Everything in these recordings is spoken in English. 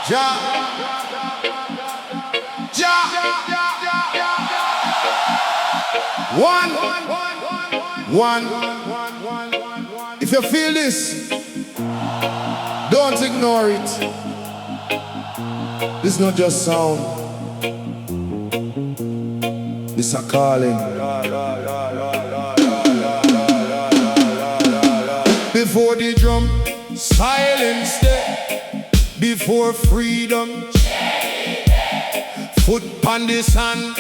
Ja. One. If you feel this, don't ignore it. This is not just sound. This is a calling. Before the drum, silence there. Before freedom, foot on the sand.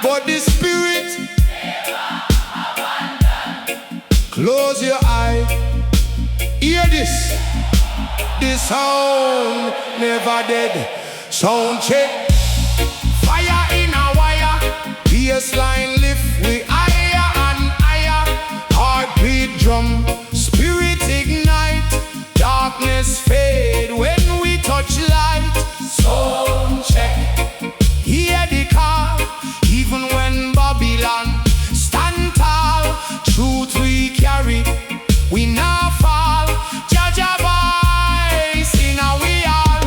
But the spirit, close your eye. Hear this. The sound never dead. Sound check. Fire in a wire. Bassline lift we higher and higher. Heartbeat drum. Spirit ignite. Darkness fade when we touch light. Sound check. Hear the call. Even when Babylon stand tall. Truth we carry. We now fall. Jaja voice in our we all.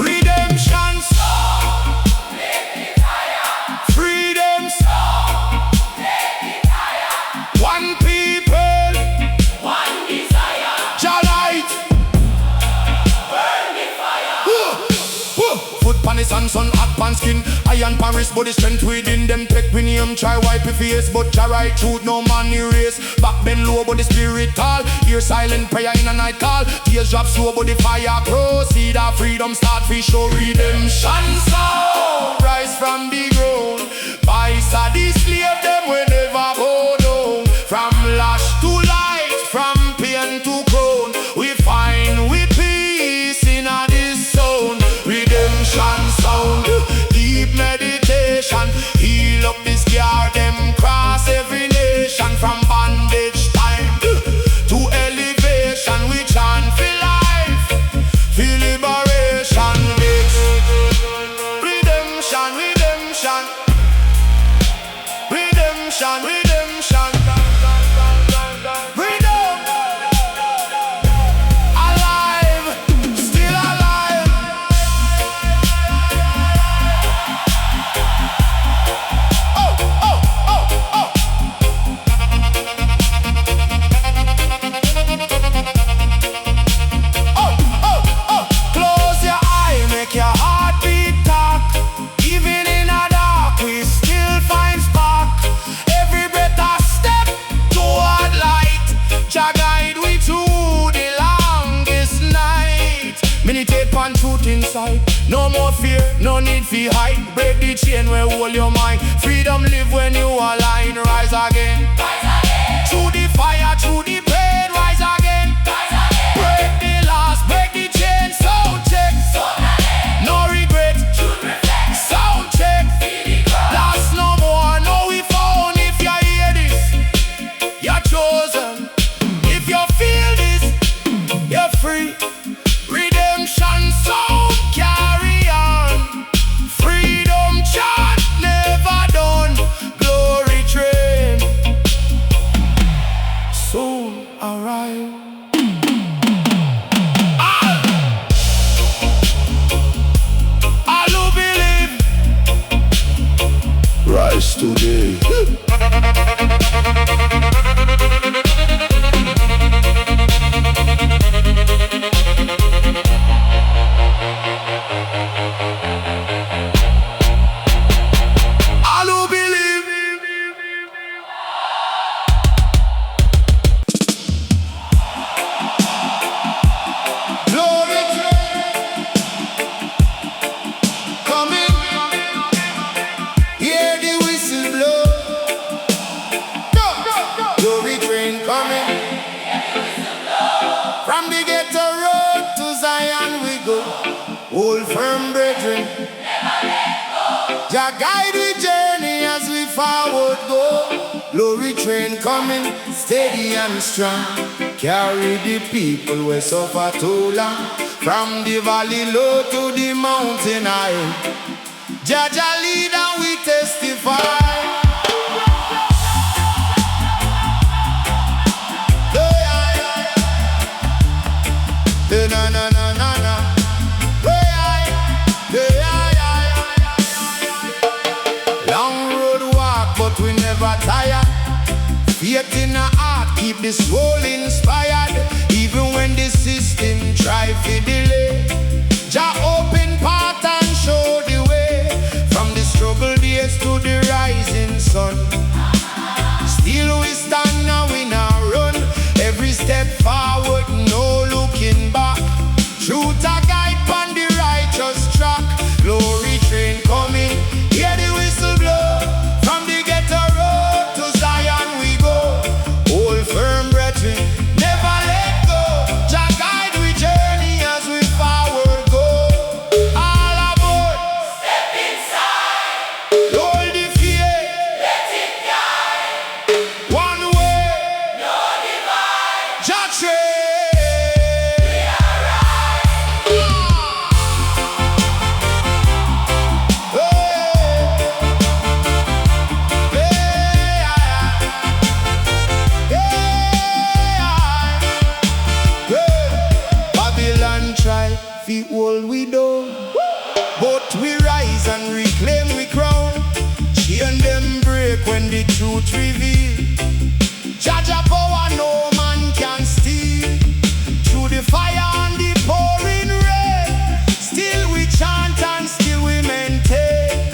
Redemption song. Make it higher. Freedom song. Make it higher. One people. One desire. Jah light. Burn the fire. Foot pan is and sun hot pan skin. Iron Paris body strength within them. Take we name try wipe your face. But Jah right truth no man erase. Back bend low but the spirit tall. Hear silent prayer in a night call. Tears drop slow but the fire grow. See that freedom start fi show. Redemption sound rise from the ground. Vice a the slave them we never go down. From lash to light, from pain to crown. We find with peace in a this sound. Redemption sound, deep meditation. Heal up this scar, them cross every nation. From bondage time to elevation. We chant for life, for liberation. Mix redemption, redemption, redemption, redemption. Freedom, alive, still alive. Oh, oh, oh, oh. Oh, oh, oh. Close your eye, make your heart beat talk. Even in a dark, we still find spark. Every breath a step toward light. Jah guide we through the longest night. Meditate on truth inside. No more fear, no need for hide. Break the chain where hold your mind. Freedom live when you align. Rise again. Rise again. Through the fire, through the pain. Rise again. Rise again. Break the last, break the chain. Sound check. No regret. Sound check. Last no more. No we found. If you hear this, you're chosen. If you feel this, you're free. Redemption sound carry on. Freedom chant never done. Glory train soon arrive. All who believe rise today. All who believe. Glory coming. Hear the whistle blow. Glory train coming. From the ghetto road to Zion we go. Hold firm, brethren. Jah guide we journey as we forward go. Glory train coming, steady and strong. Carry the people we suffer too long. From the valley low to the mountain high. Jah Jah lead and we testify. Na na na na na. Faith in a heart keep the soul inspired, even when the system try to delay. Jah open path and show the way, from the struggle days to the rising sun. Still we stand now we now run, every step forward, no looking back. Truth a guide on the righteous track. Glory train coming, hear the whistle blow. From the ghetto road to Zion we go. Hold firm brethren, never let go. Jah guide we journey as we forward go. All aboard, step inside. Hold the fear, let it guide. One way, no divide. Jah train. All we do, but we rise and reclaim we crown. Chain them break when the truth reveal. Jah power no man can steal. Through the fire and the pouring rain, still we chant and still we maintain.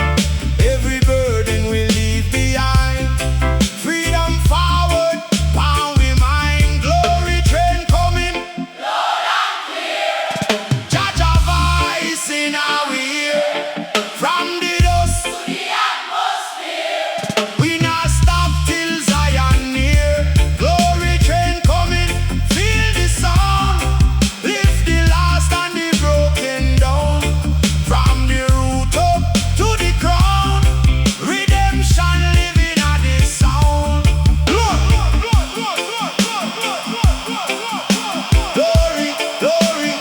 Every burden we leave behind. Freedom forward, pound we mind. Glory train coming, loud and clear. In our ear, from the dust to the atmosphere, we not stop till Zion near. Glory train coming, feel the sound, lift the lost and the broken down. From the root up to the crown, redemption living at the sound. Glory, glory, glory.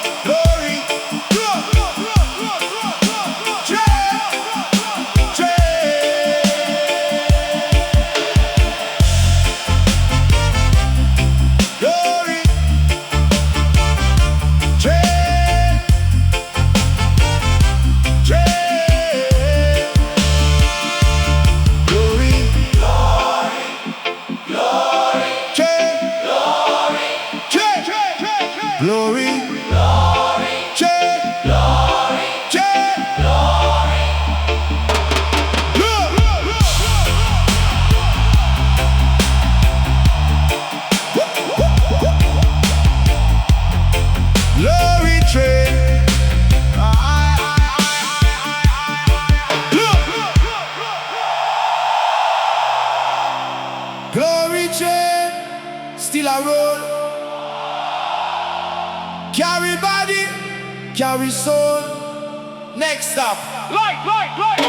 Glory, glory, J, glory, J, glory. Glory train. Glory train, still a roll. Carry body, carry soul. Next stop, light, light, light.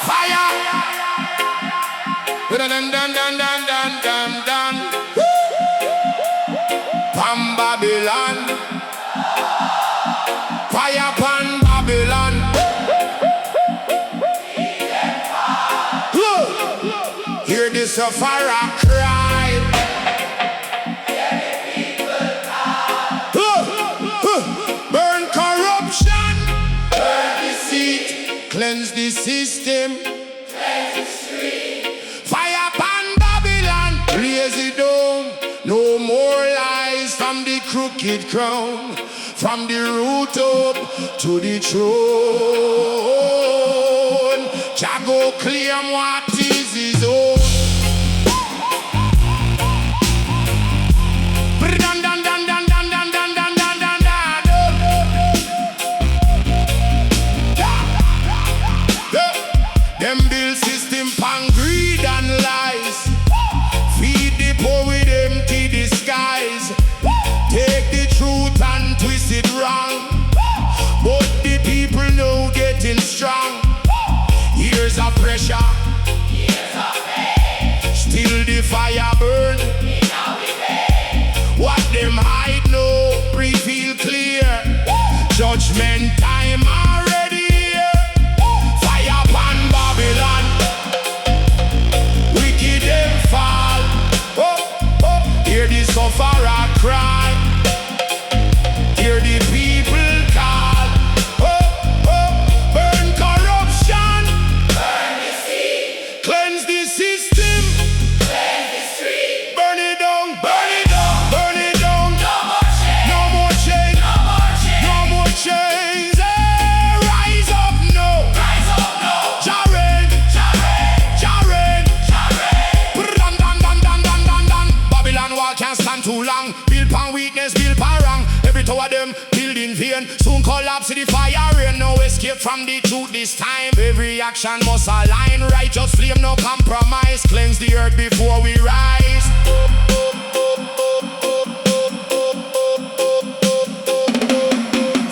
Fire! Dun dun dun dun dun dun dun. Pan Babylon, fire pan Babylon. Hear the sufferer cry. Burn corruption, burn deceit, cleanse the system, cleanse the street. Fire pan Babylon, blaze it down. No more lies from the crooked crown, from the root up to the throne. Jah go claim what is his own. Them build system pan greed and lies. Feed the poor with empty disguise. Take the truth and twist it wrong, but the people know getting strong. Years of pressure, too long. Build pan weakness, build pan wrong. Every two of them build in vain. Soon collapse in the fire rain. No escape from the truth this time. Every action must align. Righteous flame, no compromise. Cleanse the earth before we rise.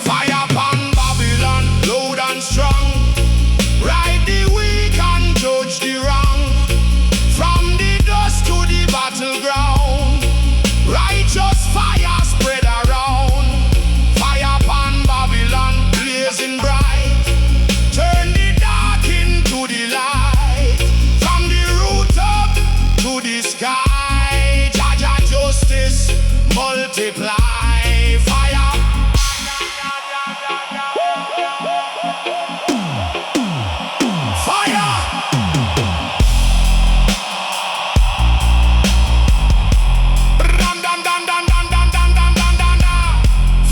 Fire upon Babylon, loud and strong. Right the weak and judge the wrong. From the dust to the battleground. Righteous fire spread around. Fire upon Babylon, blazing bright. Turn the dark into the light. From the root up to the sky. Jaja justice multiply. Fire. Fire. Dum dum dum dum dum dum dum dum dum dum dum.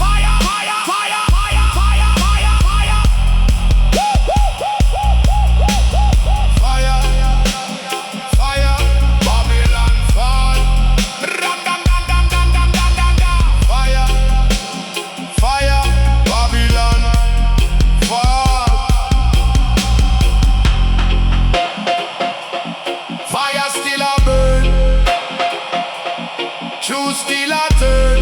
Fire, fire, fire, fire, fire, fire, fire. Fire, fire, Babylon fall. Dum dum dum dum dum dum dum dum dum. Fire, fire, Babylon fall. Fire still a burn. Truth still a turn.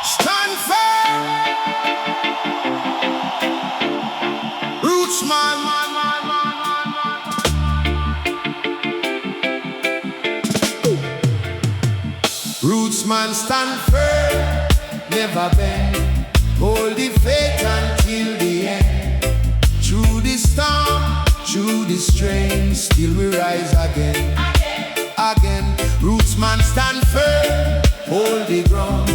Stand firm. Rootsman. Rootsman stand firm. Never bend. Hold the faith until the end. Through the storm, through the strain, still we rise again. Again, Rootsman stand firm, hold the ground.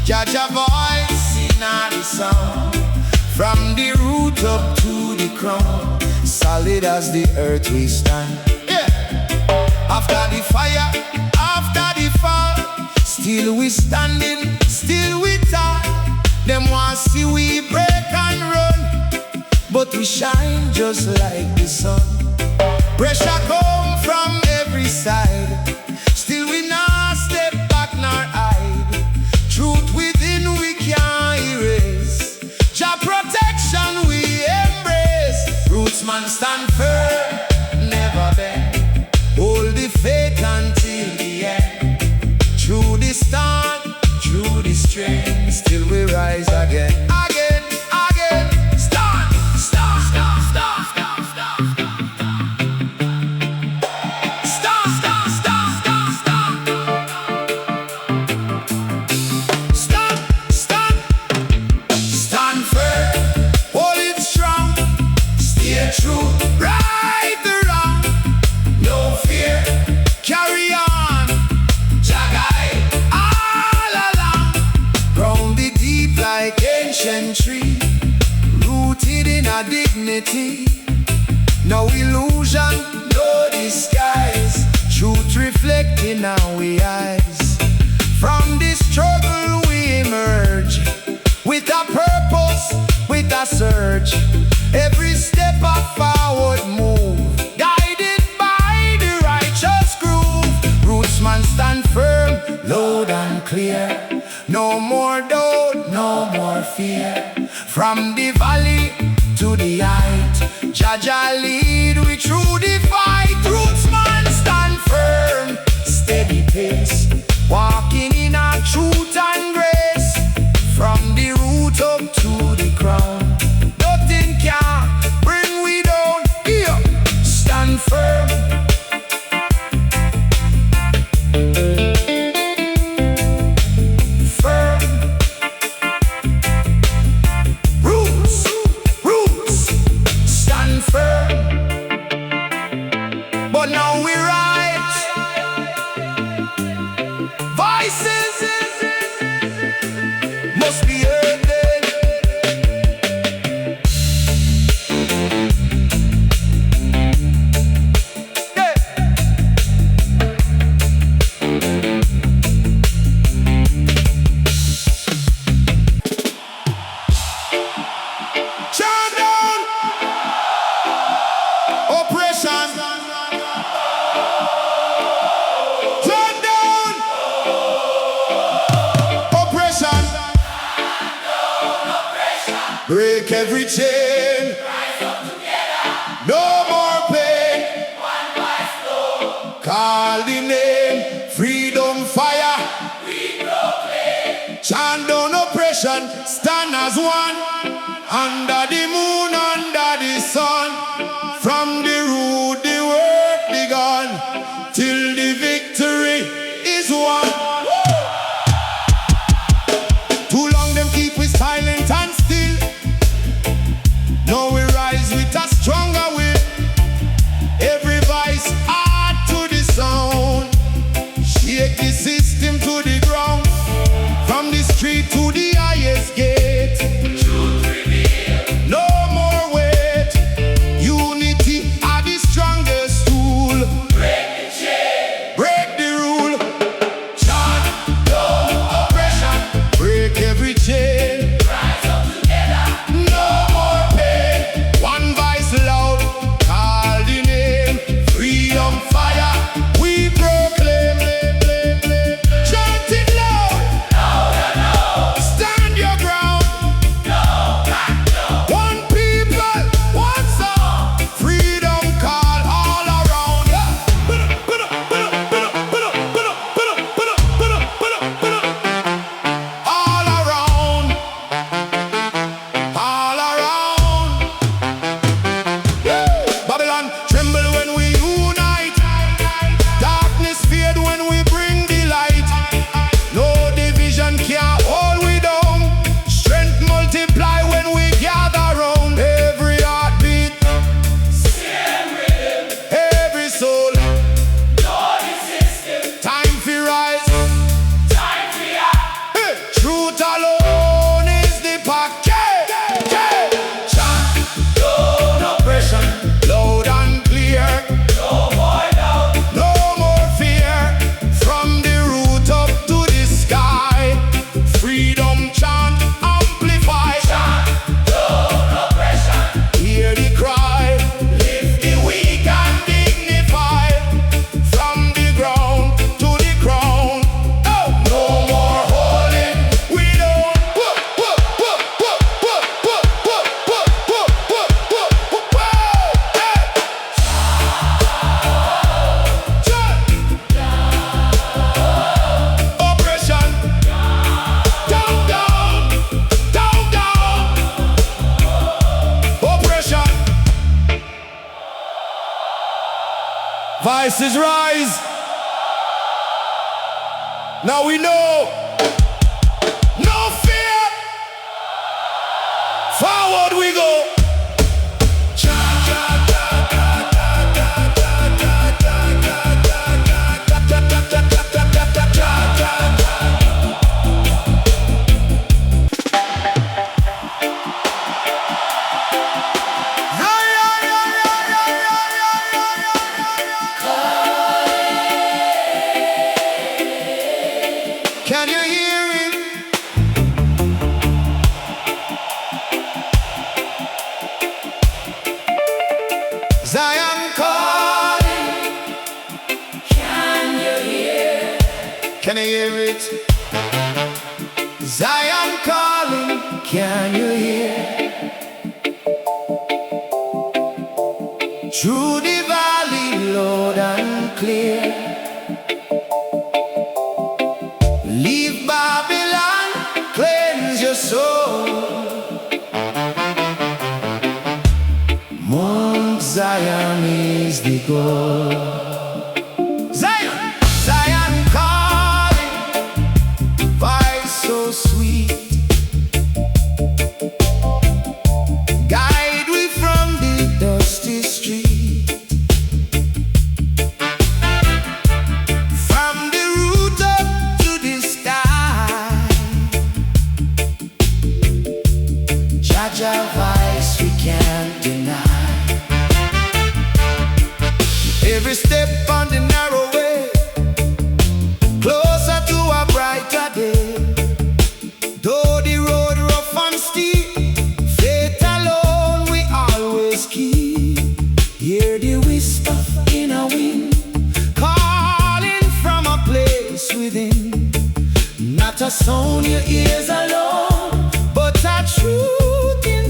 Judge a voice in all the sound. From the root up to the crown, solid as the earth we stand. Yeah. After the fire, after the fall, still we standing, still we talk. Them want see we break and run, but we shine just like the sun. Pressure come from every side, still we not step back nor hide. Truth within we can't erase. Jah protection we embrace. Rootsman stand firm, never bend. Hold the faith until the end. Through the storm, through the strain, still we rise again. Again, again. Stand, stand, stand, stand, stand, stand. Stand, stand, stand, stand, stand. Stand, stand. Stand firm, hold it strong. Stay true, right the wrong. No fear, carry on. Jagai, all along. Grounded deep like ancient tree, rooted in our dignity. No illusion, no disguise. Truth reflecting our eyes. From this struggle we emerge, with a purpose, with a search. Every step a forward move, guided by the righteous groove. Rootsman stand firm, loud and clear. No more doubt, no more fear. From the valley to the height, Jaja lead we through the fight. Rootsman stand firm, steady pace, walking in our truth and grace. From the root up to the crown, nothing can bring we down. Here, stand firm. Firm. Roots, roots, stand firm. But now we rise. Voices must be heard. Yeah. Turn down oppression. break every chain. Rise up together. No more pain. One voice flow. Call the name, freedom fire. We proclaim. Chant down oppression, stand as one. Under the moon, under the sun. From the root, the work begun. Till the victory is won. Too long them keep we silent and still. Now we rise with a stronger will. Every voice add to the sound. Shake the system to the ground. From the street to the highest gate. Truth revealed. No more wait. Unity are the strongest tool. Break the chain. Break the rule. Chant down oppression. Break every chain. Rise up together. No more pain. One voice loud. Call the name. Freedom fire. We proclaim. Chant it loud. Louder now. Stand your ground. No back down. One people, one song. Freedom call all around. All around. All around. Babylon tremble when we unite. Darkness fade when we bring the light. No division can hold we down. Strength multiply when we gather round. Every heartbeat, Same rhythm. every soul. Lord the system. Time for rise. Time for act. Hey, truth alone is the package. Chant No oppression, loud and clear. no more doubt. No more fear. From the root up to the sky. Freedom chant amplify. No oppression. Hear the cry. Lift the weak and dignify. From the ground to the crown. Oh, no more holding. We don't. Oppression. Down, down. Down, down. Oppression. Vices rise. Now we know. No fear. Forward we go. Can you hear him? Zion calling. Can you hear? Can you hear it? Zion calling. Can you hear? Through the valley, loud and clear. Leave Babylon, cleanse your soul. Mount Zion is the goal. Zion, Zion calling, voice so sweet. Guide we from the dusty street. From the root up to the sky. Jaja voice we can't deny. Every step on the narrow way, closer to a brighter day. Though the road rough and steep, faith alone we always keep. Hear the whisper in a wind, calling from a place within. Not a sound your ears alone, but a truth in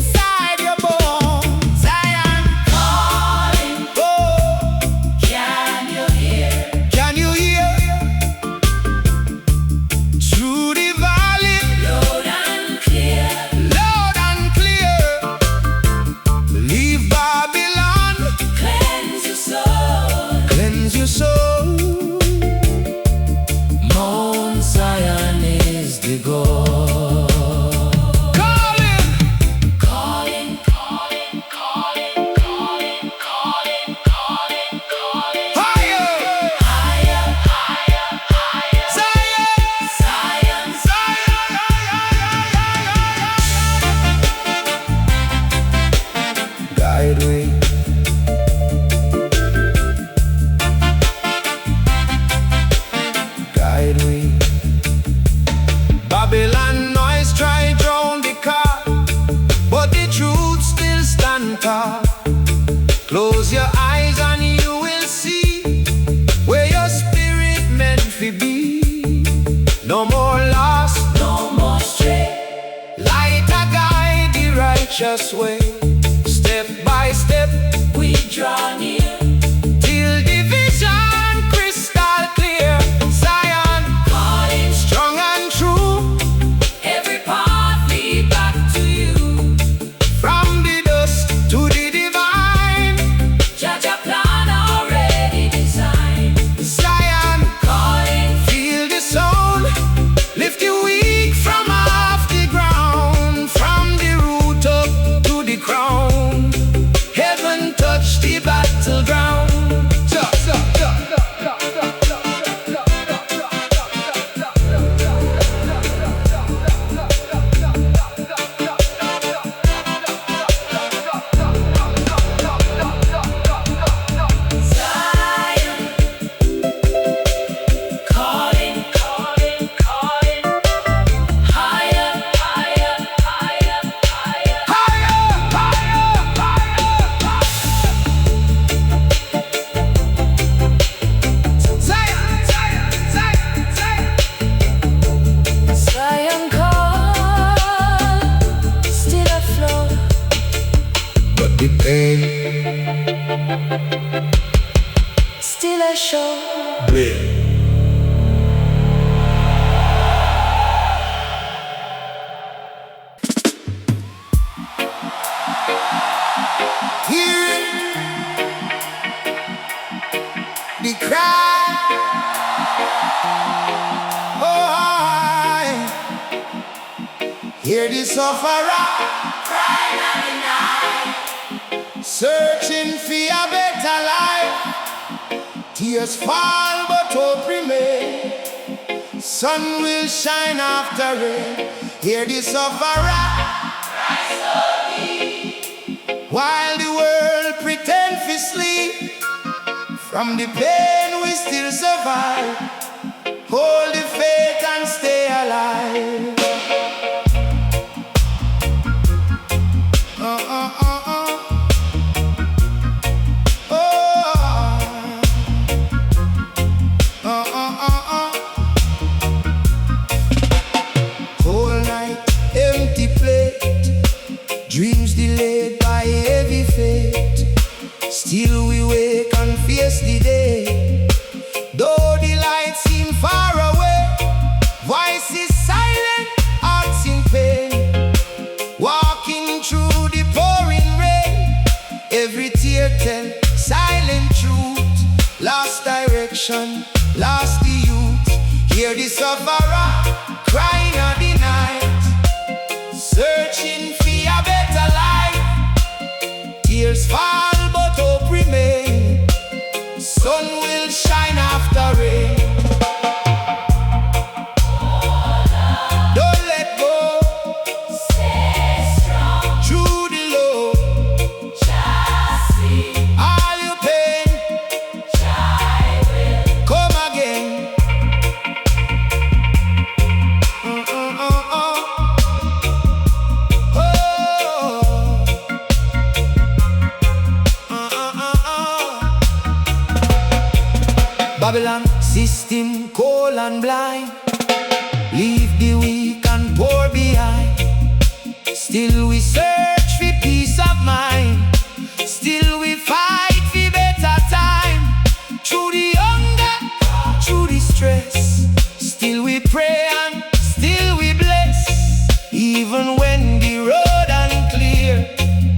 righteous way. Step by step we draw near. till the vision crystal clear. Zion, Calling strong and true, every path lead back to you. from the dust to the divine. Jaja plan already designed. Zion, Calling feel the sound, lift the weak from off the ground, from the root up to the crown. Heaven touch the battleground. Zion. Calling, calling, calling. Higher, higher, higher, higher. Zion call, still afloat. But the pain Still a show. will. Hear the cry. Oh, I hear the sufferer crying at the night, searching for a better life. Tears fall, but hope remain. Sun will shine after rain. Hear the sufferer while the world pretend to sleep. From the pain we still survive. Hold the faith and stay alive. Whole night, empty plate, dreams delayed by heavy fate. Still we wake and face the day. Though the light seem far away, voices silent, hearts in pain. Walking through the pouring rain, every tear tell silent truth. Lost direction, lost the youth. Hear the sufferer crying at the night, searching for a better life. Tears fall, but hope remain. Sun will shine after rain. Don't let go. Stay strong. Through the low, Just see. all your pain Jai will. come again. Babylon system cold and blind, leave the weak and poor behind. Still we search for peace of mind, still we fight for better time. Through the hunger, through the stress, still we pray and still we bless. Even when the road unclear,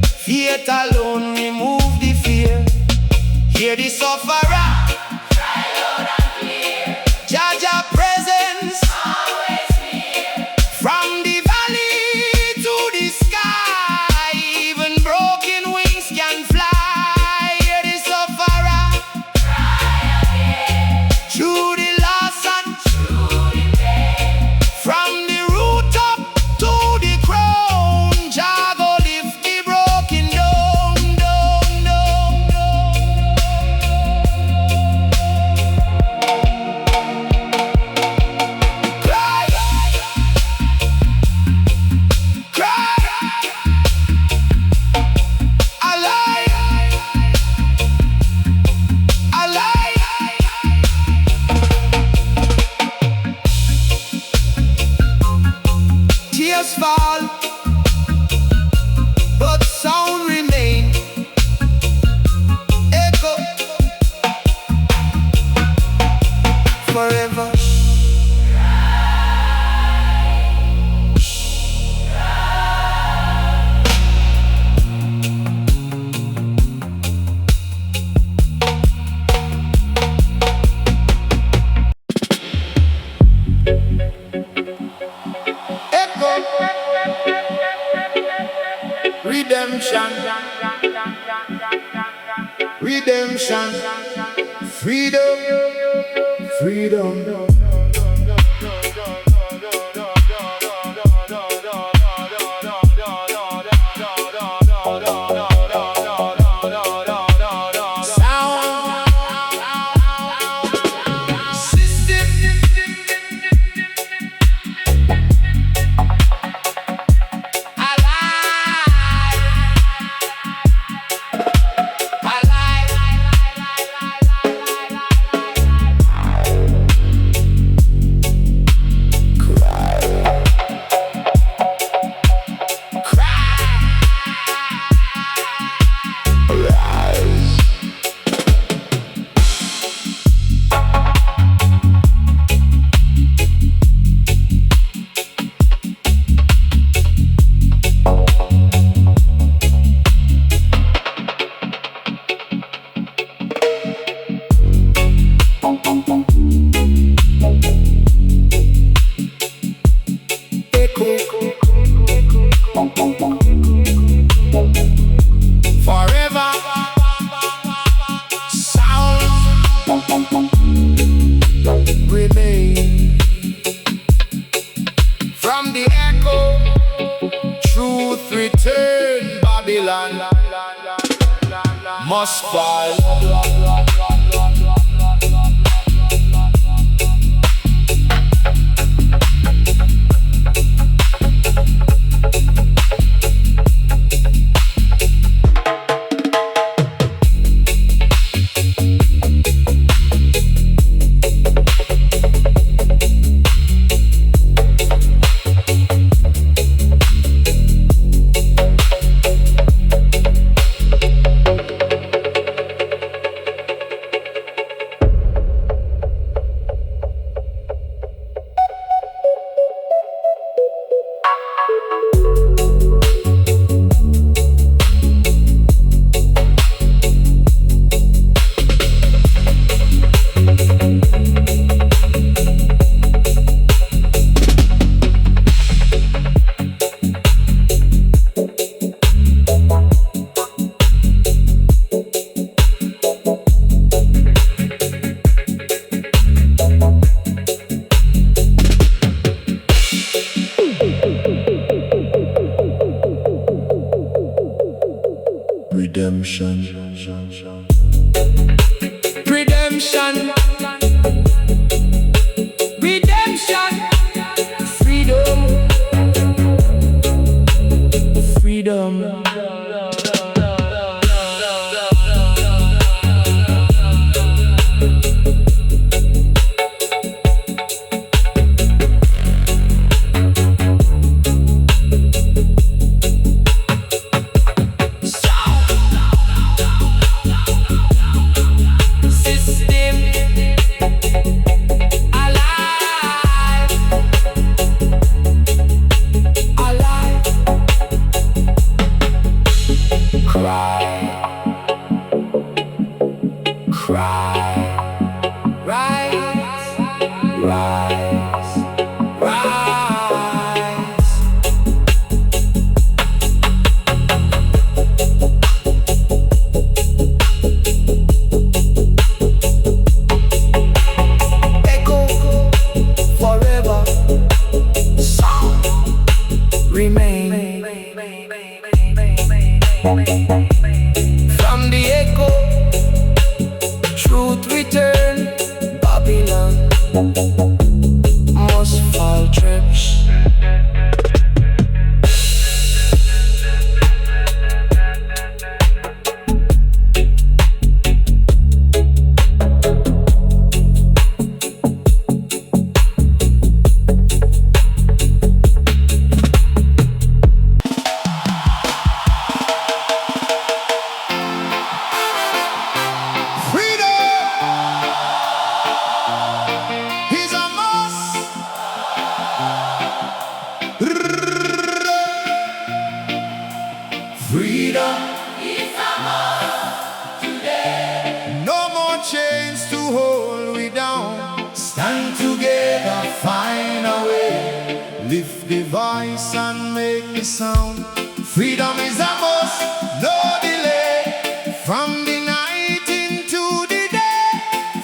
faith alone remove the fear. Hear the sufferer, Jaja presence, Always near. from the valley to the sky. Even broken wings can fly. Hear the sufferer, through the loss and from the root up to the crown. Jah go lift the broken down, down, down, down. forever. Echo, redemption, redemption, freedom, freedom. Forever, sound remain. From the echo, truth return. Babylon must fall. Redemption, redemption, redemption, freedom, freedom. From the echo, truth return. Babylon must fall trips. the sound. Freedom is a must, no delay. From the night into the day,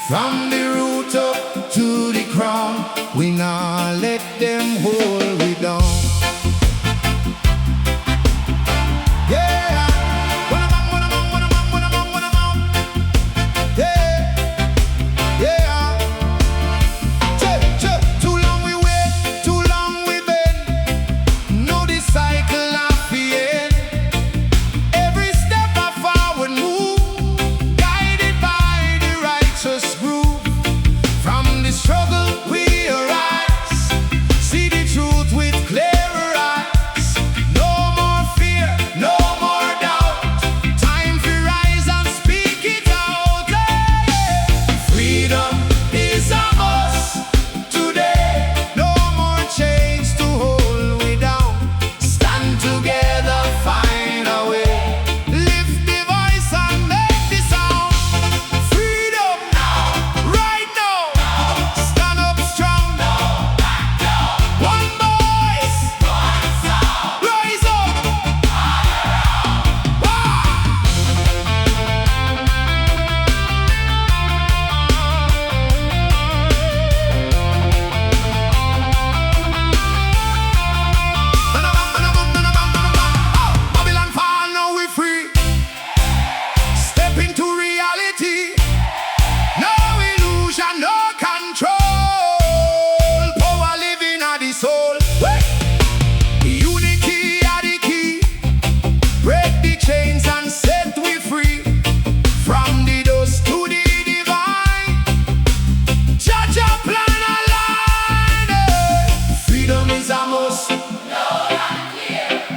from the root up to the crown, we not let them hold we down.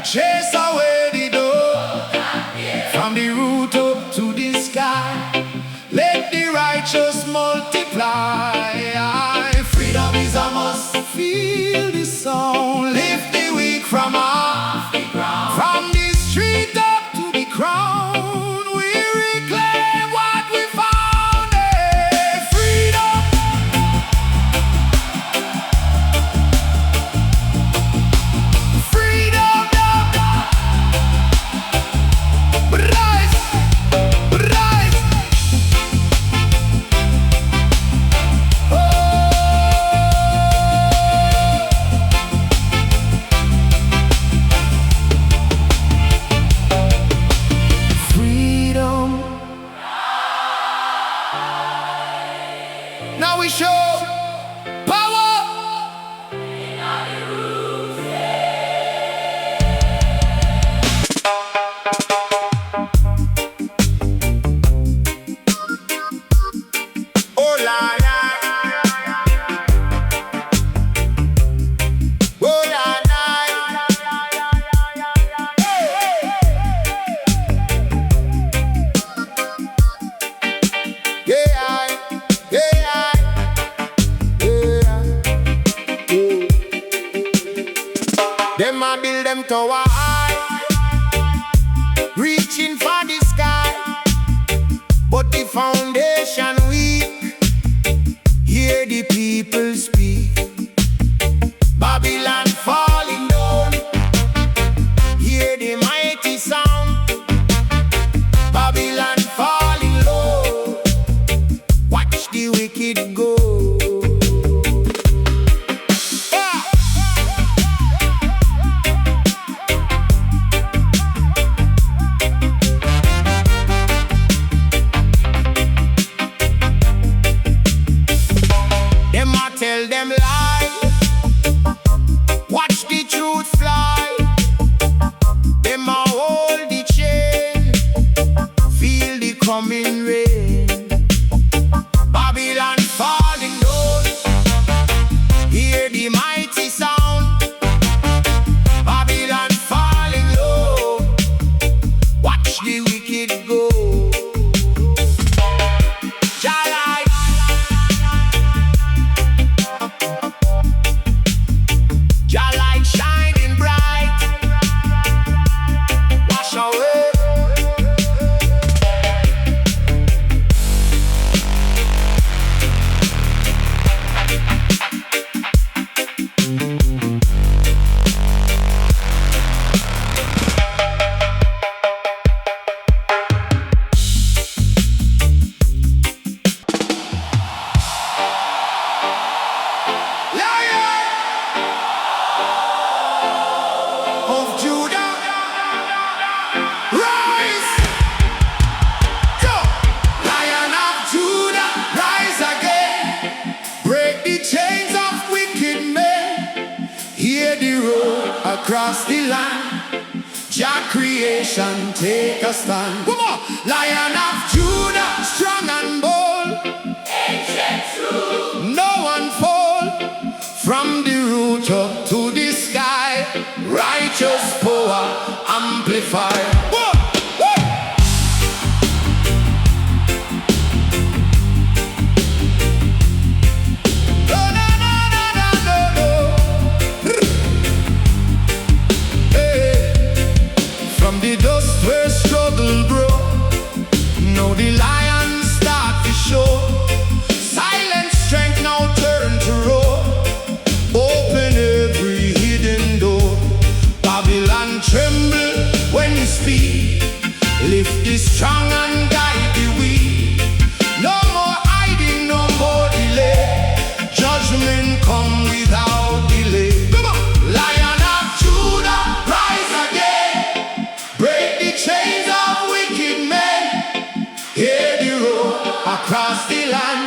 Chase away the door, from the root up to the sky. Let the righteous multiply. Freedom is a must. Feel the sound. Lift the weak from off the ground. From the street up to the crown, we reclaim what we found. Freedom. Freedom. Now we show power. Oh la la, oh la la, yeah, yeah. Them a build them tower high, reaching for the sky, but the foundation weak. Hear the people speak. Babylon falling down. Hear the mighty sound. Babylon falling low. Watch the wicked go. Tell them lies. Watch the truth fly. Them a hold the chain. Feel the coming rain. Babylon fall. across the land. Jah creation take a stand. Come on, Lion of Judah, strong and bold. Ancient truth. No one fall from the root up to the sky. Righteous power amplified. From the dust where struggle grow, now the lion start to show. Silent strength now turn to roar. Open every hidden door. Babylon tremble when you speak. Lift the strong and guide the weak. No more hiding, no more delay. Judgment come without delay. Come on. Lion of Judah, rise again. Break the chains of wicked men. Hear the roar across the land.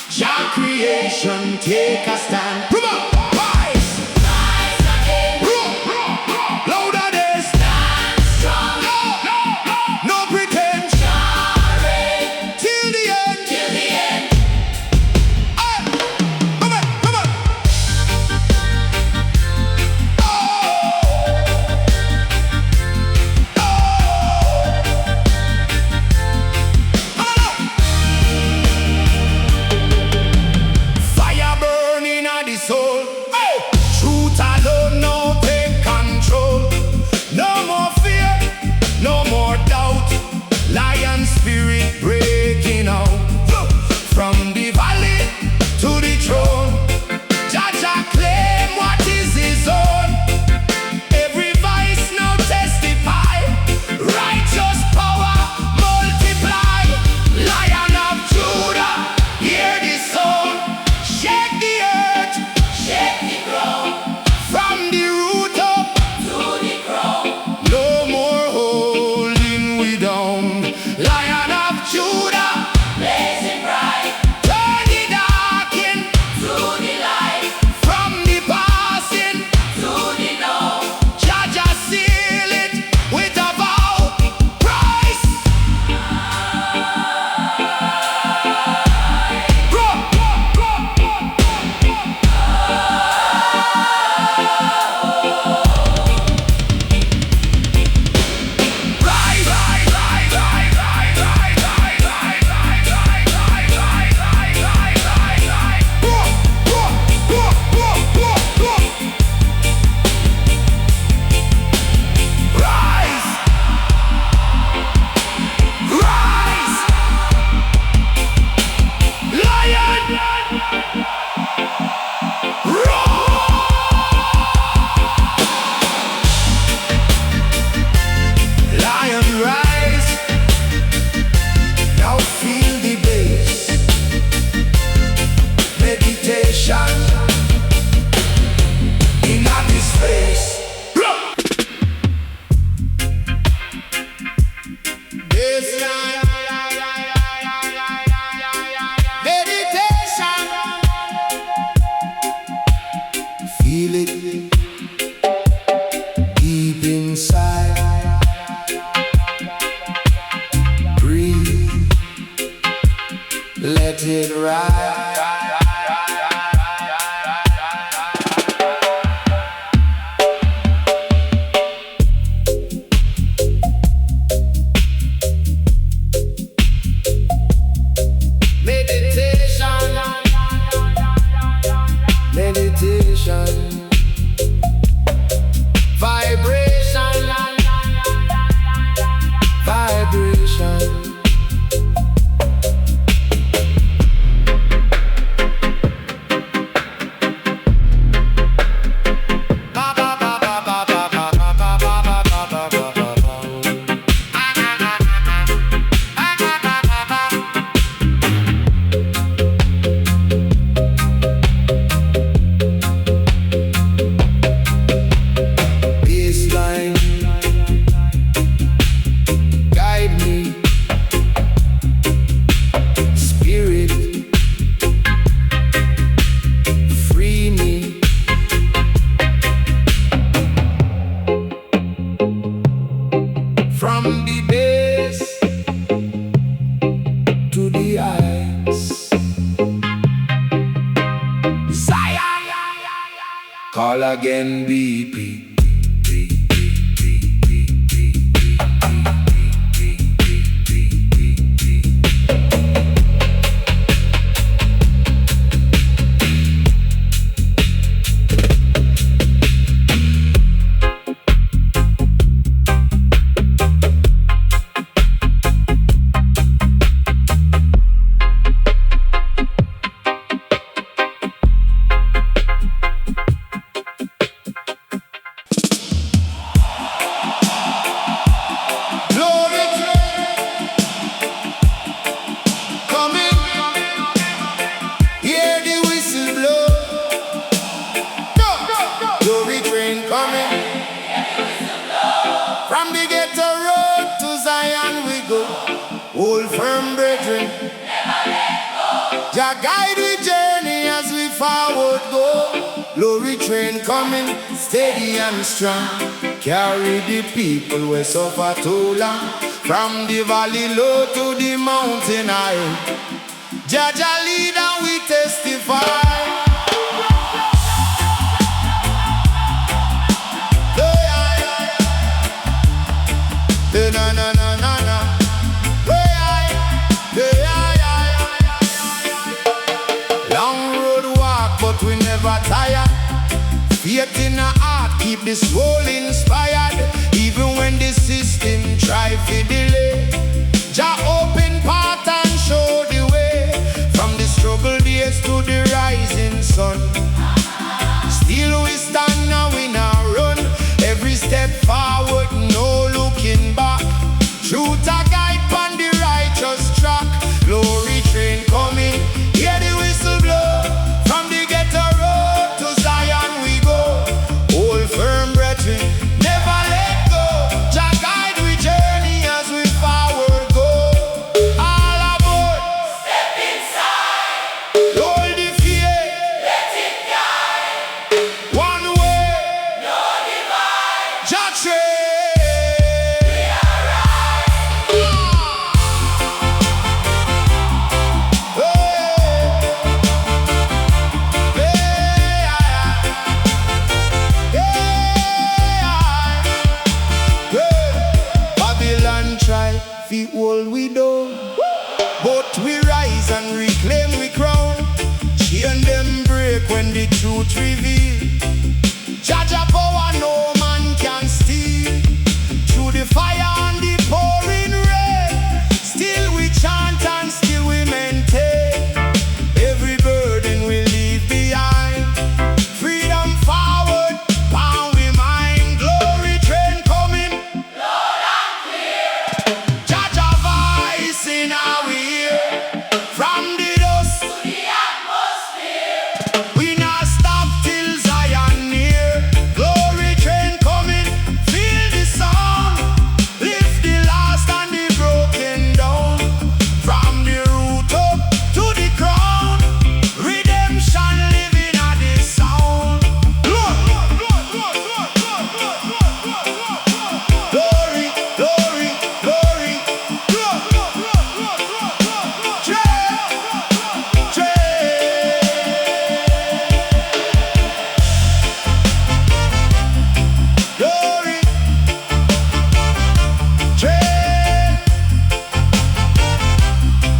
Jah creation take a stand. Come on, rise. Rise again. Roar, roar, roar. Louder this. Stand strong. No pretense. Jah reign Till the end. till the end. Hey, come on, come on. Fire burning at the soul. Truth alone now take control. No more fear, no more doubt. Lion spirit breaking out. From the valley to the throne, Jah claim what is his own. Every voice now testify. Righteous power multiply. Lion of Judah, hear the sound. Shake the earth Shake the ground from the root up. to the crown. No more holding we down. Lion of Judah, Blazing bright turn the dark in. to the light, From the passing, to the now. Jah seal it with a vow. Christ. Lion rise, now feel the bass. Meditation in this space. Bassline. Meditation. Feel it deep inside. Breathe, let it ride. Meditation, meditation, vibration, vibration. Call again BP. From the ghetto road to Zion we go. Old firm brethren, never let go. Jah guide we journey as we forward go. Glory train coming, steady and strong. Carry the people we suffer too long. From the valley low to the mountain high. Jah Jah lead and we testify. Na na na na na. Long road walk, but we never tired. Faith in our heart, keep the soul inspired. Even when the system try to delay, Jah open path and show the way. From the struggle days to the rising sun. Still we stand now we now run. Every step forward, no looking back. Truth a guide on the righteous track. Glory train coming, hear the whistle blow. From the ghetto road to Zion we go. Hold firm brethren, never let go. Jah guide we journey as we forward go. All aboard, Step inside, hold the fear, let it guide. one way, No divide, Jah train. we are right. Babylon try fi hold we down, but we rise and reclaim we crown. Chain them break when the truth reveal. Jah Jah power no man can steal. Through the fire and the pouring rain, still we chant and still we maintain. Every burden we leave behind. Freedom forward, pound we mind. Glory train coming, Loud and clear, Jah Jah voice in our ear. From the dust, to the atmosphere. we not stop till Zion near. Glory train coming, feel the sound. Lift the last and the broken down. From the root up to the crown. Redemption living at this sound. Glory, glory, glory. Train, train. Glory, train,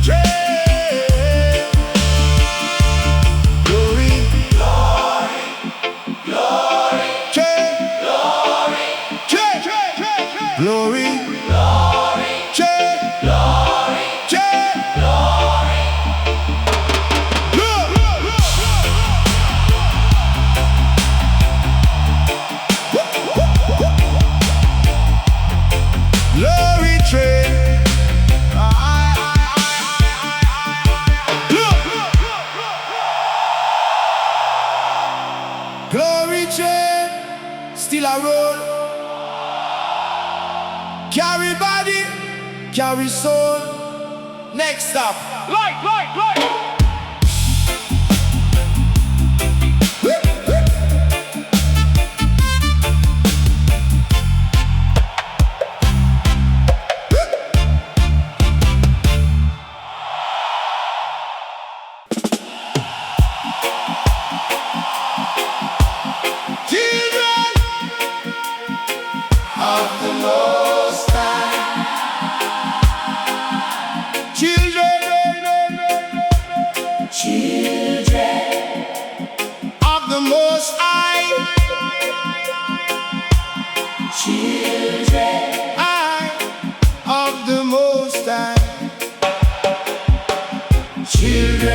train. Glory, Glory, train, glory, train, glory, glory, train, glory, train. glory. Glory train. Glory train, still a roll. Carry body, carry soul. Next stop. Light, light, light.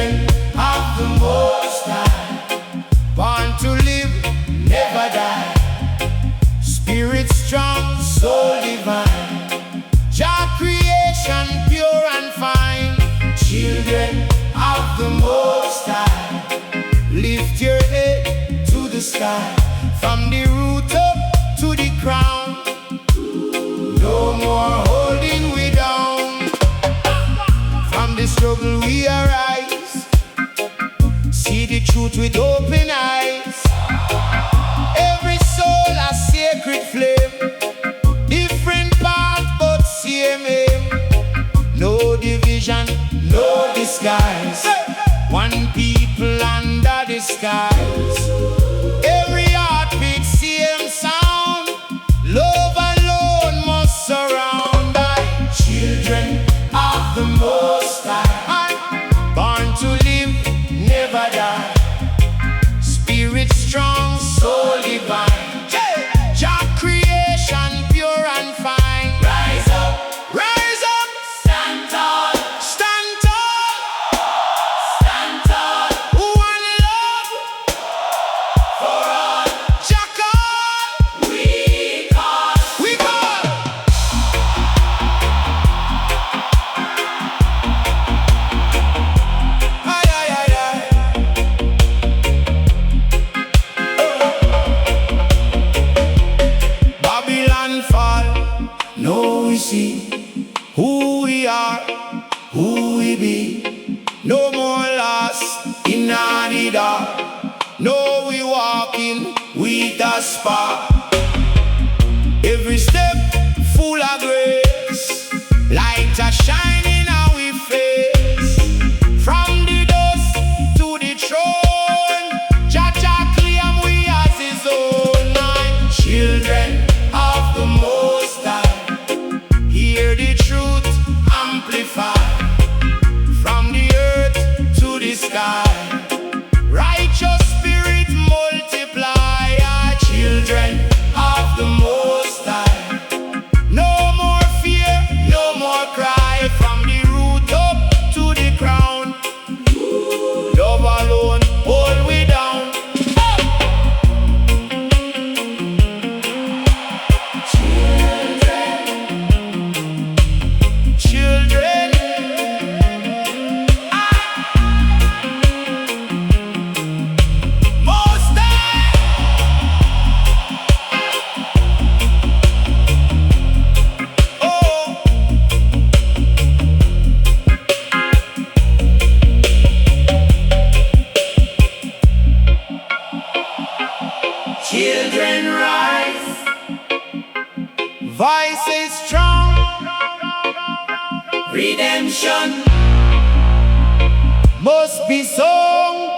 Children of the Most High, born to live, never die. Spirit strong, soul divine, Jah creation pure and fine. Children of the Most High, lift your head to the sky, from the root up to the crown. No more holding we down. From the struggle we arise, see the truth with open eyes. Every soul a sacred flame, different path but same aim. No division, no disguise, one people under the skies. Every heartbeat, same sound, love alone must surround. I, children of the Most High, born to live, never die. Spirit strong, soul divine, Jah creation pure and fine. Rise up, Rise up, stand tall, stand tall, stand tall. one love, For all Jah call, we call. we call. Aye, aye, aye, aye. Babylon fall, now we see who we are, who we be. No more lost in the dark. No, we walking with a spark. Every step full of grace, light a shine in our face. From the dust to the throne, Jah Jah claim we as his own. My children of the Most High, hear the truth amplified. From the earth to the sky, righteous spirit multiply. Our children of the Most High, no more fear, no more cry. From the root up to the crown, love alone hold we down. Children, Most High, oh, Children rise, voice is strong, redemption. must be sung.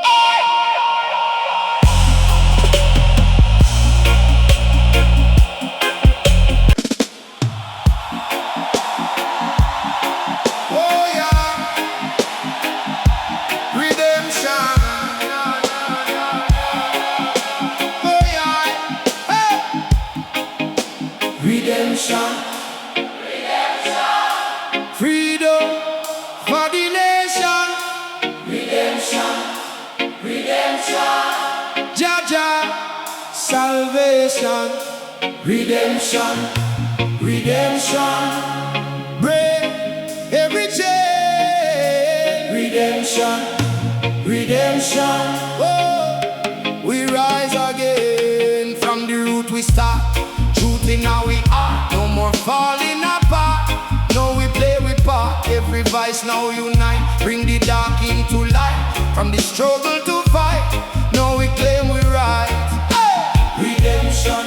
Oh yeah, redemption. Oh yeah, hey. Redemption, Freedom for the nation. redemption, redemption, Jah Jah, salvation. redemption, redemption, Break every chain. redemption, redemption. Oh, we rise again. From the root we start, truth in our we are. No more falling apart. No, we play with part. Every voice now unite, bring the dark into light. From the struggle to fight, no, we claim we right. Hey! Redemption,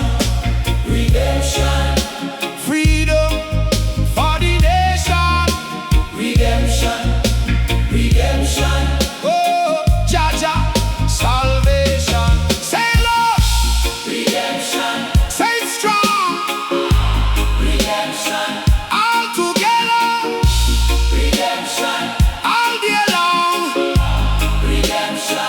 redemption, Freedom for the nation. redemption, redemption, Oh, Jah Jah, salvation. Say love, redemption, say strong. redemption, All together, redemption, all day long. redemption.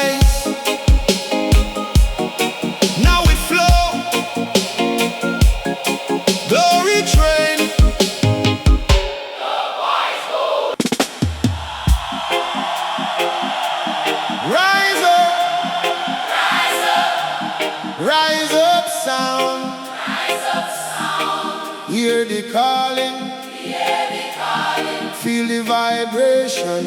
rise. Now we flow. Glory train. Rise up. Rise up sound. Hear the calling. Feel the vibration.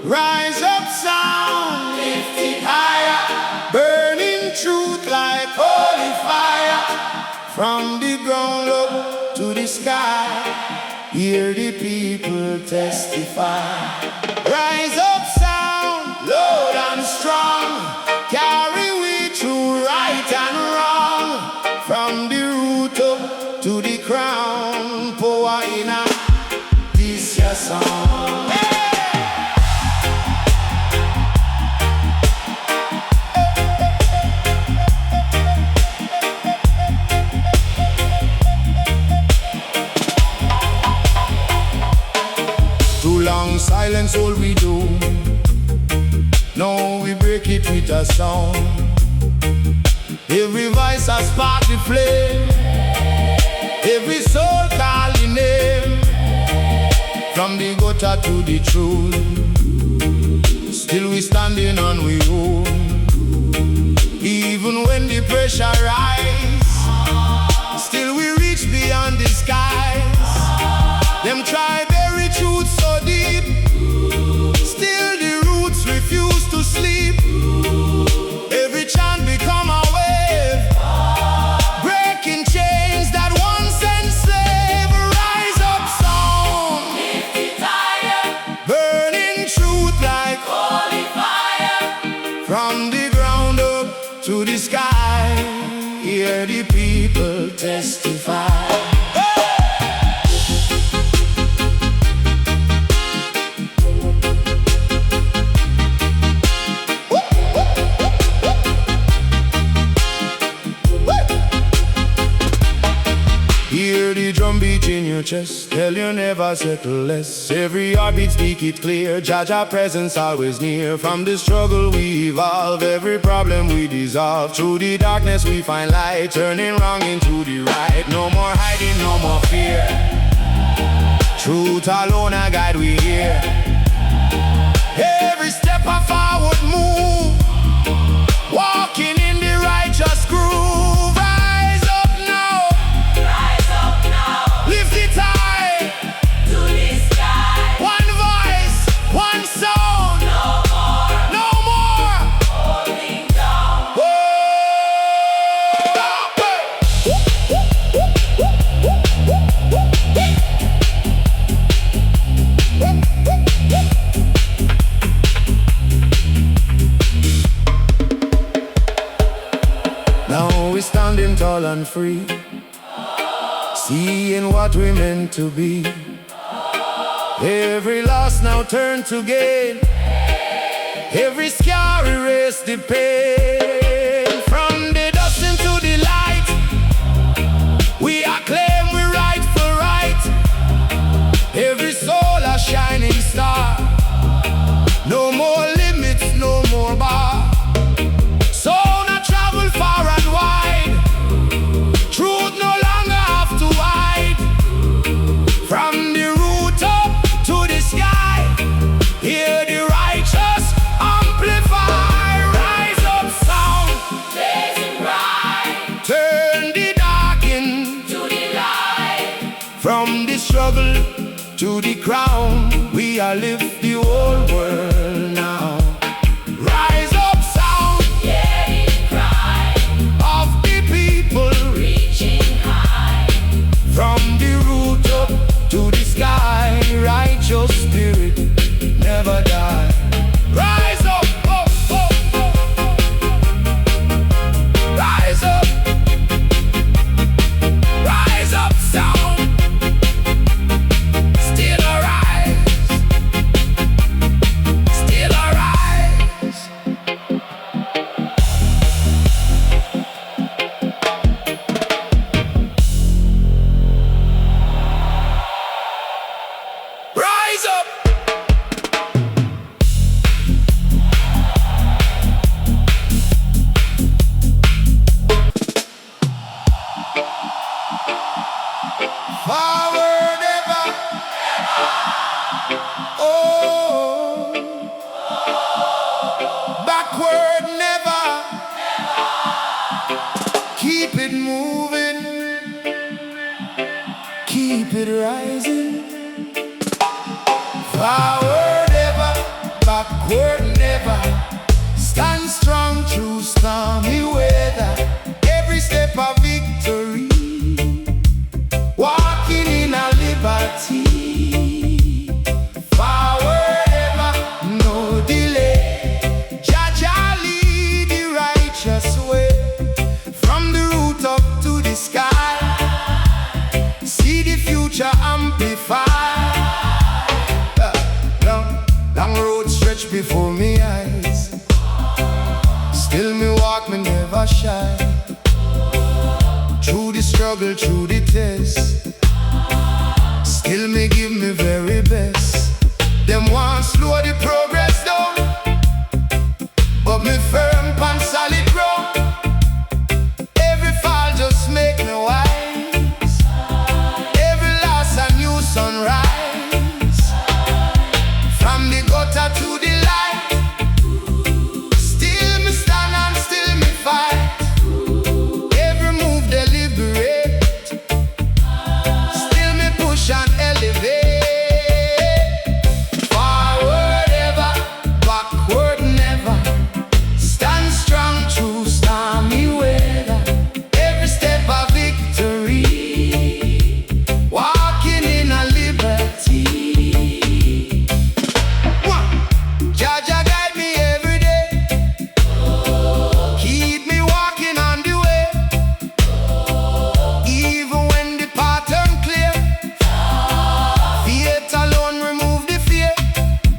Rise up sound. Lift it higher. Burning truth like holy fire. From the ground up to the sky. Hear the people testify. Rise up sound. Loud and strong. Carry we through right and wrong. From the root up to the crown. Power in a this your song. Too long silence all we do. Now we break it with a song. Every voice has sparked the flame. Every soul calling name. From the gutter to the truth. Still we standing on we own. Even when the pressure rise, still we reach beyond the skies. Them try bury truth so deep. Still the roots refuse to sleep. Every chant become a wave, breaking chains that once enslaved. Rise up sound, Lift it higher, burning truth like holy fire. from the ground up to the sky. Hear the people testify. Hear the drum beat in your chest, tell you never settle less. Every heartbeat speak it clear, Jah presence always near. From the struggle we evolve, every problem we dissolve. Through the darkness we find light, turning wrong into the right. No more hiding, no more fear. Truth alone a guide we hear. Every step a forward move, walking in the righteous groove. Now we're standing tall and free, seeing what we meant to be. Every loss now turned to gain. Every scar erased the pain. From the dust into the light, we acclaim we right for right. Every soul a shining star. No more limits, no more bar. So now travel far and wide. Truth no longer have to hide. From the root up to the sky, hear the righteous amplify. Rise up sound, Blazing bright, turn the dark into to the light. from the struggle to the crown. We are lift the whole world now. Rise up sound Hear it cry, of the people. reaching high. From the root up to the sky, righteous spirit never die. Rise up, up, up, up. Rise up, rise up, sound. Still arise, still arise. Rise up. Oh, backward never. Keep it moving, keep it rising. Forward ever, backward never. Stand strong through stormy weather. Every step of victory, walking in a liberty. Forward ever, no delay. Jah lead the righteous way. From the root up to the sky, see the future amplified. Long road stretch before me eyes. Still me walk, me never shy. Through the struggle, through the test, still me give me very best. Them want slow the progress down, but me firm on solid ground. Every fall just make me wise. Every loss a new sunrise. From the gutter to the light, still me stand and still me fight. Every move deliberate, still me push and elevate. Forward ever, backward never. Stand strong through stormy weather. Every step a victory, walking in a liberty. Jah guide me every day, keep me walking on the way. Even when the path unclear, faith alone remove the fear.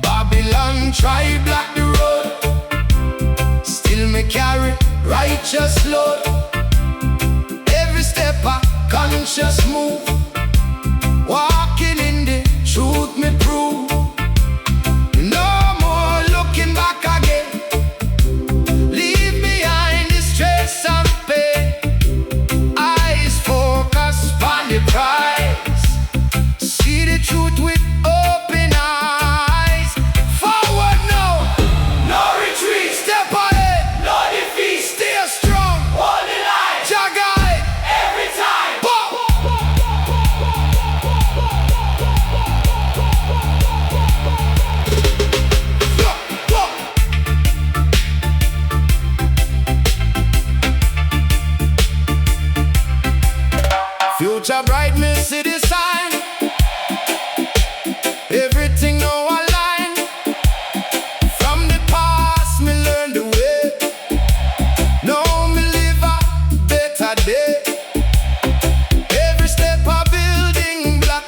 Babylon try block the road, still me carry righteous load. Every step a conscious move, walking in the truth me prove. No more looking back again, leave behind the stress and pain. Eyes focus on the prize, see the truth with open eyes. Forward now, no retreat. Step ahead, no defeat. Stay strong, hold the line. Jah guide Every time. Future bright, me see the sign. Everything now align. From the past, me learn the way. Now me live a better day. Every step a building block,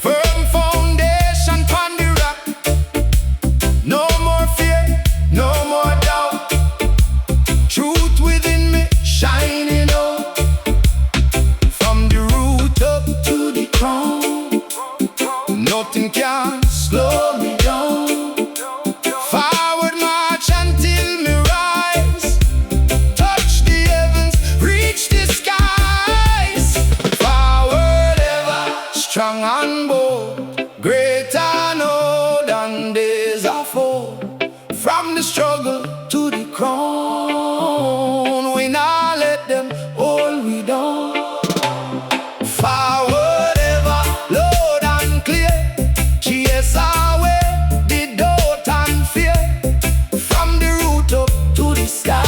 firm foundation pon the rock. No more fear, no more doubt. Truth within me shining out. From the root up to the crown, nothing can slow me down. Forward march until me rise. Touch the heavens, reach the skies. Forward ever, strong and bold. Greater now than days of old. From the struggle to the crown, we not let them hold we down. Forward ever, loud and clear. Chase away the doubt and fear. From the root up to the sky,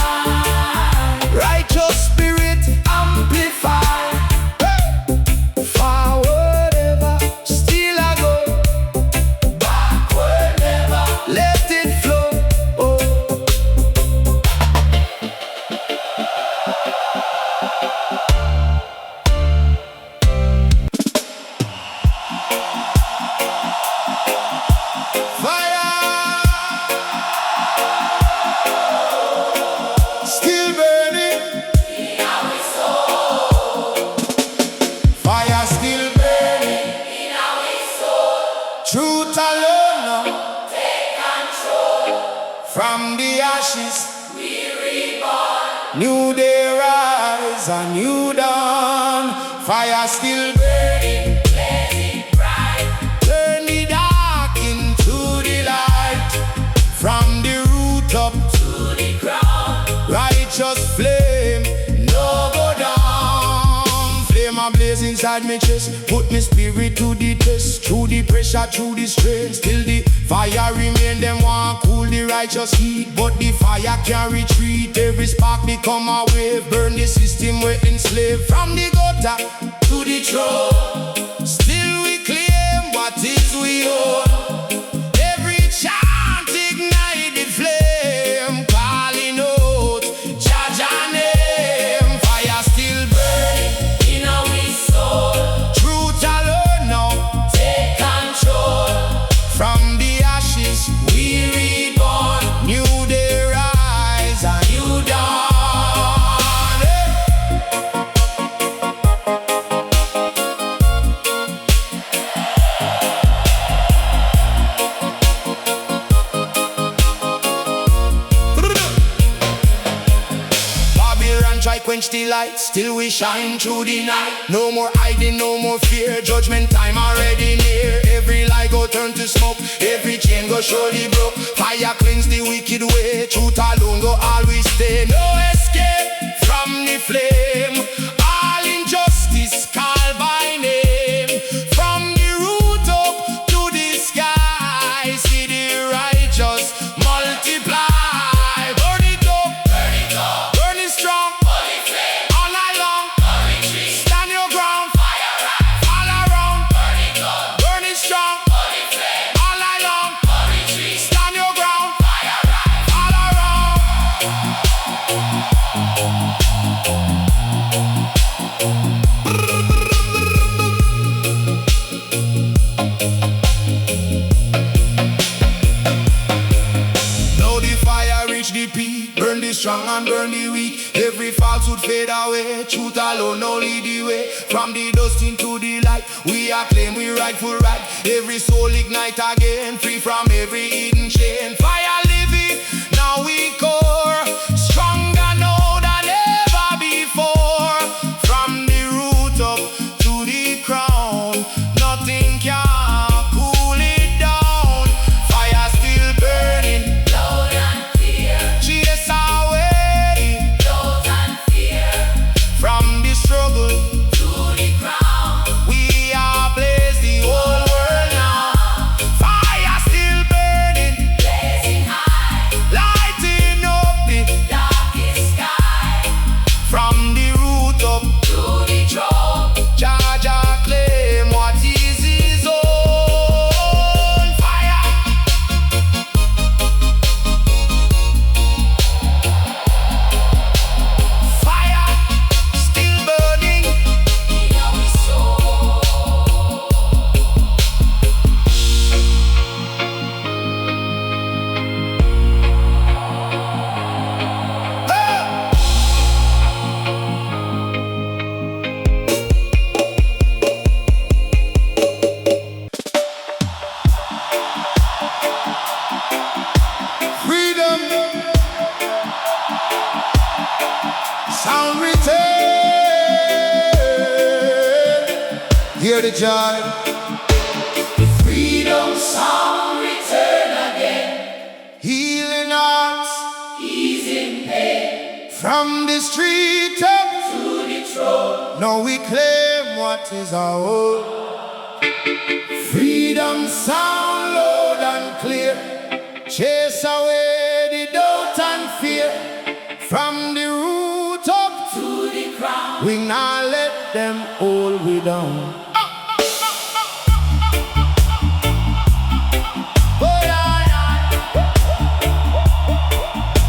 righteous spirit amplify. Forward ever, still I go. Backward never, let it flow. Oh. Fire, still burning. Fire still burning. Truth alone now. Take control. From the ashes, We reborn. new day rise, a new dawn. Fire still burning. Let it bright. Turn the dark inside me chest. Put me spirit to the test. Through the pressure, through the strain. Still the fire remain. Them want cool the righteous heat, but the fire can't retreat. Every spark become a wave. Burn the system we enslaved. From the gutter to the throne, still we claim what is we own. Every chant ignite the flame, calling out Jah name. Fire still burning in our soul. Truth alone now Take control. from the ashes we reborn. New day rise and new dawn. Babylon try quench the light, still we shine through the night. No more hiding, no more fear. Judgment time already near. Every lie go turn to smoke, every chain go surely broke. Fire cleanse the wicked way. Truth alone go always stay. No escape from the flame. All injustice called by name. From the root up to the sky, see the righteous multiply. Burn it up, Burn it up. burn it strong, Holy flame. all night long. A retreat. Stand your ground, Fire rise. all around. Burn it up. Burn it strong, Holy flame. all night long. A retreat. Stand your ground, Fire rise. all around. Now the fire reach the peak. Burn the strong and burn the weak. Every falsehood fade away. Truth alone now lead the way. From the dust into the light, we acclaim we rightful right. Every soul ignite again, free from every hidden chain. Fire living, now we core. Stronger now than ever before. From the root up to the crown, nothing can cool it down. Fire still burning, Load and fear. chase away Load and fear. from the struggle. To the ground. We are blaze the whole world now. Fire still burning, Blazing high. lighting up the Darkest sky. from the root up. To the throne. Jah claim what is his own. Fire, fire, still burning. In our soul. Freedom, sound return. Hear the joy. Freedom sound return again. Healing hearts Easing pain. from the street up. To the throne. Now we claim what is our own. Freedom sound loud and clear. Chase away the doubt and fear. From the root up, To the crown. we not let them hold we down. Oh, yeah, yeah.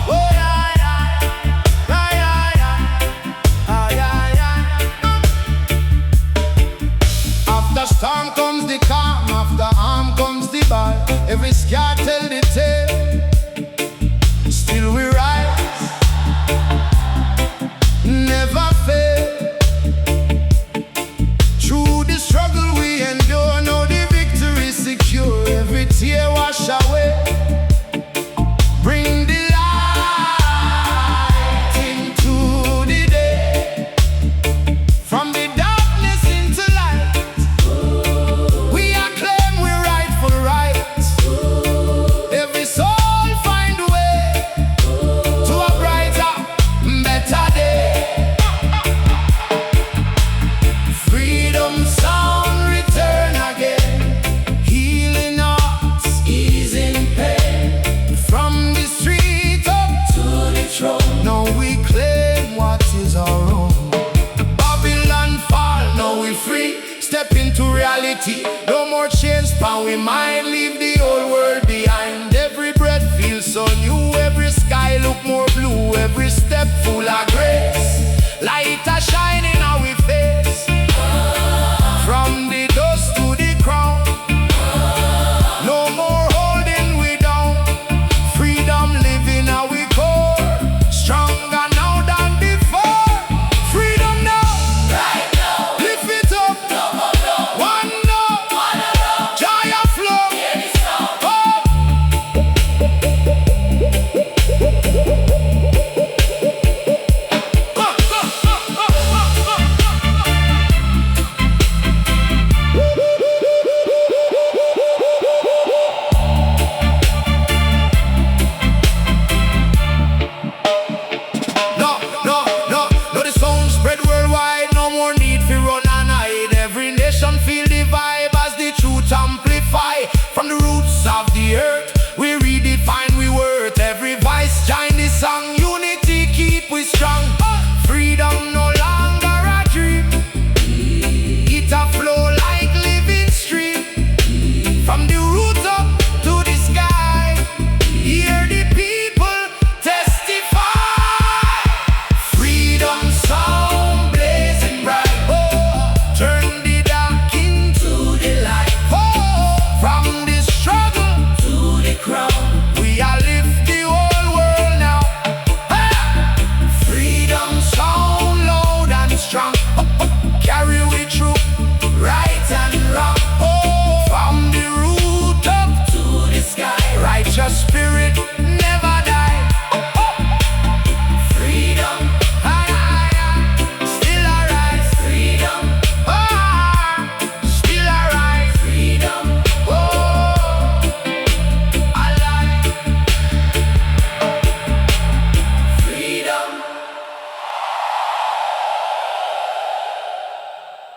Oh, yeah, yeah. Yeah, yeah, yeah. Ah, yeah, yeah. After storm comes the calm, after harm comes the ball. Every scar tell the tale. Still we rise, never fail. Through the struggle we endure, now the victory secure. Every tear wash away. Bring the light into the day. From the darkness into light, we acclaim we rightful right. the earth. We read it for